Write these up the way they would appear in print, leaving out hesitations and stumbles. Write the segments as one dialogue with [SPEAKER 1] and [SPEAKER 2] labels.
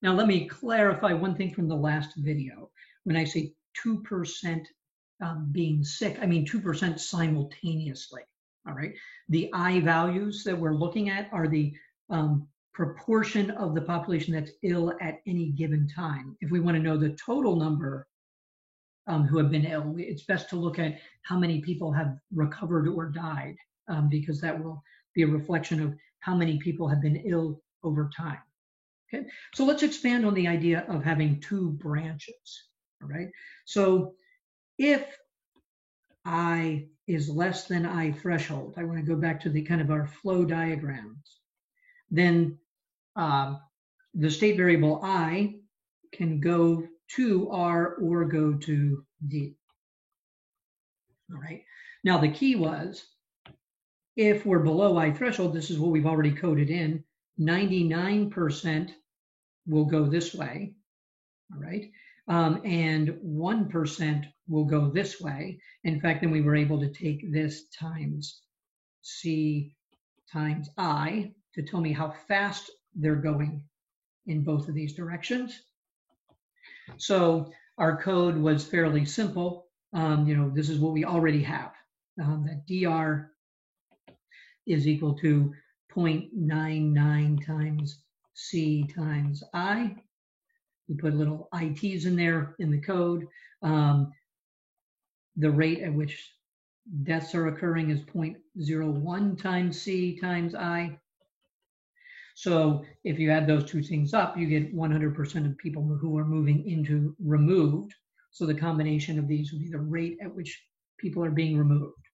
[SPEAKER 1] Now, let me clarify one thing from the last video. When I say 2% being sick, I mean 2% simultaneously, all right? The I values that we're looking at are the proportion of the population that's ill at any given time. If we want to know the total number who have been ill, it's best to look at how many people have recovered or died, because that will be a reflection of how many people have been ill over time. Okay, so let's expand on the idea of having two branches. All right, so if I is less than I threshold, I want to go back to the kind of our flow diagrams, then the state variable I can go to R or go to D. All right, now the key was, if we're below I threshold, this is what we've already coded in, 99% will go this way, all right? And 1% will go this way. In fact, then we were able to take this times C times I to tell me how fast they're going in both of these directions. So our code was fairly simple. This is what we already have, that dr is equal to 0.99 times C times I. We put little ITs in there in the code. The rate at which deaths are occurring is 0.01 times C times I. So if you add those two things up, you get 100% of people who are moving into removed. So the combination of these would be the rate at which people are being removed,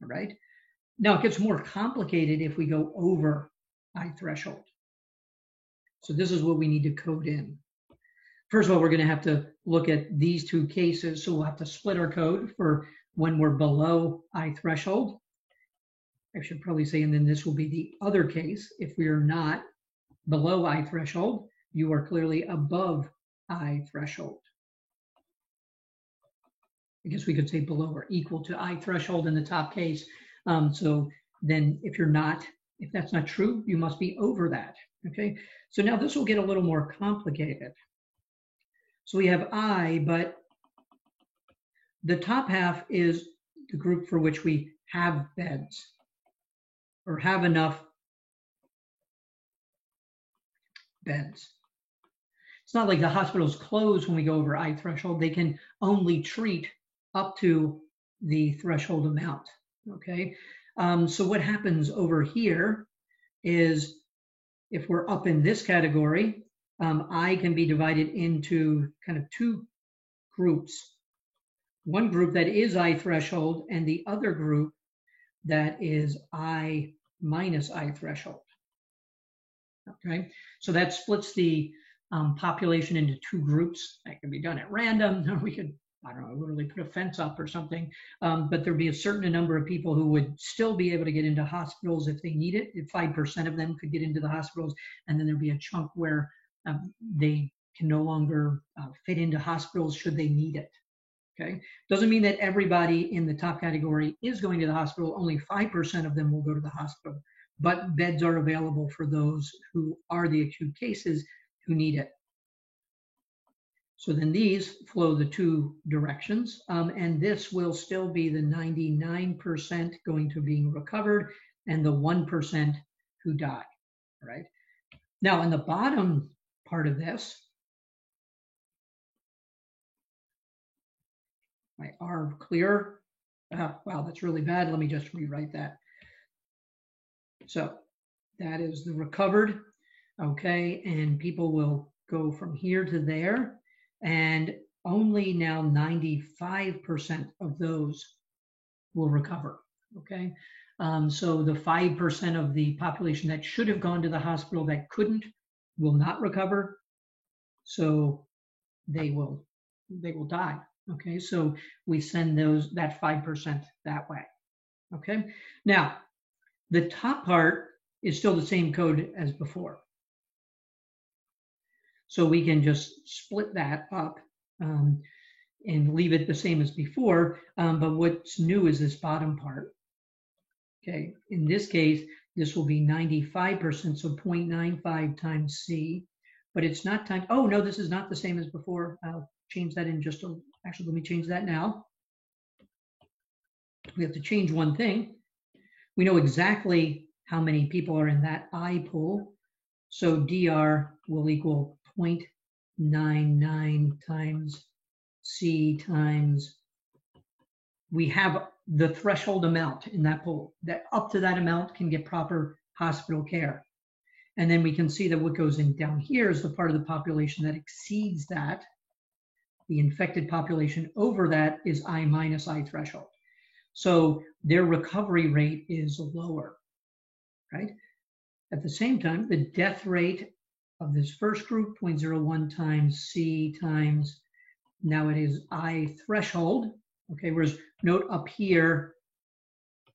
[SPEAKER 1] all right? Now it gets more complicated if we go over I threshold. So this is what we need to code in. First of all, we're going to have to look at these two cases. So we'll have to split our code for when we're below I threshold. I should probably say, and then this will be the other case. If we are not below I threshold, you are clearly above I threshold. I guess we could say below or equal to I threshold in the top case. So then if that's not true, you must be over that, okay? So now this will get a little more complicated. So we have I, but the top half is the group for which we have beds or have enough beds. It's not like the hospitals close when we go over I threshold. They can only treat up to the threshold amount, okay? So what happens over here is, if we're up in this category, I can be divided into kind of two groups. One group that is I threshold and the other group that is I minus I threshold. Okay, so that splits the population into two groups. That can be done at random, or we could, I don't know, literally put a fence up or something. But there'd be a certain number of people who would still be able to get into hospitals if they need it. If 5% of them could get into the hospitals, and then there'd be a chunk where they can no longer fit into hospitals should they need it. Okay, doesn't mean that everybody in the top category is going to the hospital. Only 5% of them will go to the hospital, but beds are available for those who are the acute cases who need it. So then these flow the two directions, and this will still be the 99% going to being recovered and the 1% who die, right? Now in the bottom part of this, my R clear. Wow, that's really bad. Let me just rewrite that. So that is the recovered, okay? And people will go from here to there, and only now 95% of those will recover, okay? So the 5% of the population that should have gone to the hospital that couldn't will not recover. So they will die. Okay, so we send that 5% that way. Okay, now the top part is still the same code as before. So we can just split that up and leave it the same as before. But what's new is this bottom part. Okay, in this case, this will be 95%, so 0.95 times C. but it's not time. Oh, no, this is not the same as before. I'll change that in just a, actually, let me change that now. We have to change one thing. We know exactly how many people are in that I pool. So DR will equal 0.99 times C times, we have the threshold amount in that pool, that up to that amount can get proper hospital care. And then we can see that what goes in down here is the part of the population that exceeds that. The infected population over that is I minus I threshold. So their recovery rate is lower, right? At the same time, the death rate of this first group, 0.01 times C times, now it is I threshold, okay? Whereas note up here,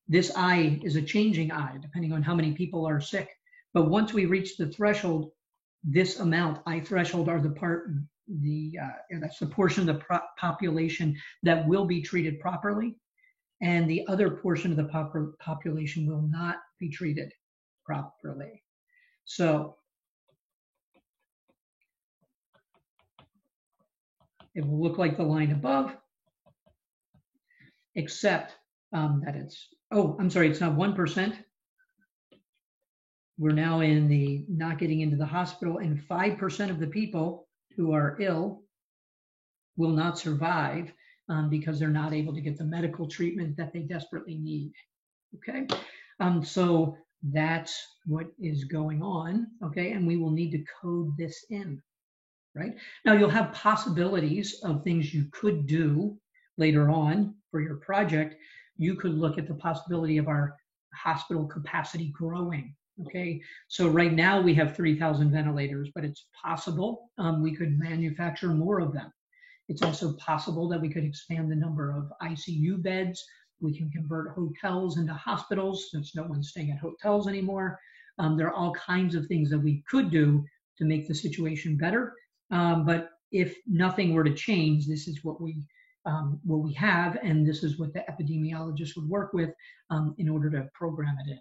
[SPEAKER 1] this I is a changing I, depending on how many people are sick. But once we reach the threshold, this amount, I threshold, are the part, that's the portion of the population that will be treated properly, and the other portion of the population will not be treated properly. So it will look like the line above, except that it's, oh, I'm sorry, it's not 1%. We're now in the not getting into the hospital, and 5% of the people who are ill will not survive because they're not able to get the medical treatment that they desperately need. Okay, so that's what is going on. Okay, and we will need to code this in. Right now, you'll have possibilities of things you could do later on for your project. You could look at the possibility of our hospital capacity growing. Okay, so right now we have 3,000 ventilators, but it's possible we could manufacture more of them. It's also possible that we could expand the number of ICU beds. We can convert hotels into hospitals since no one's staying at hotels anymore. There are all kinds of things that we could do to make the situation better. But if nothing were to change, this is what we have, and this is what the epidemiologist would work with in order to program it in.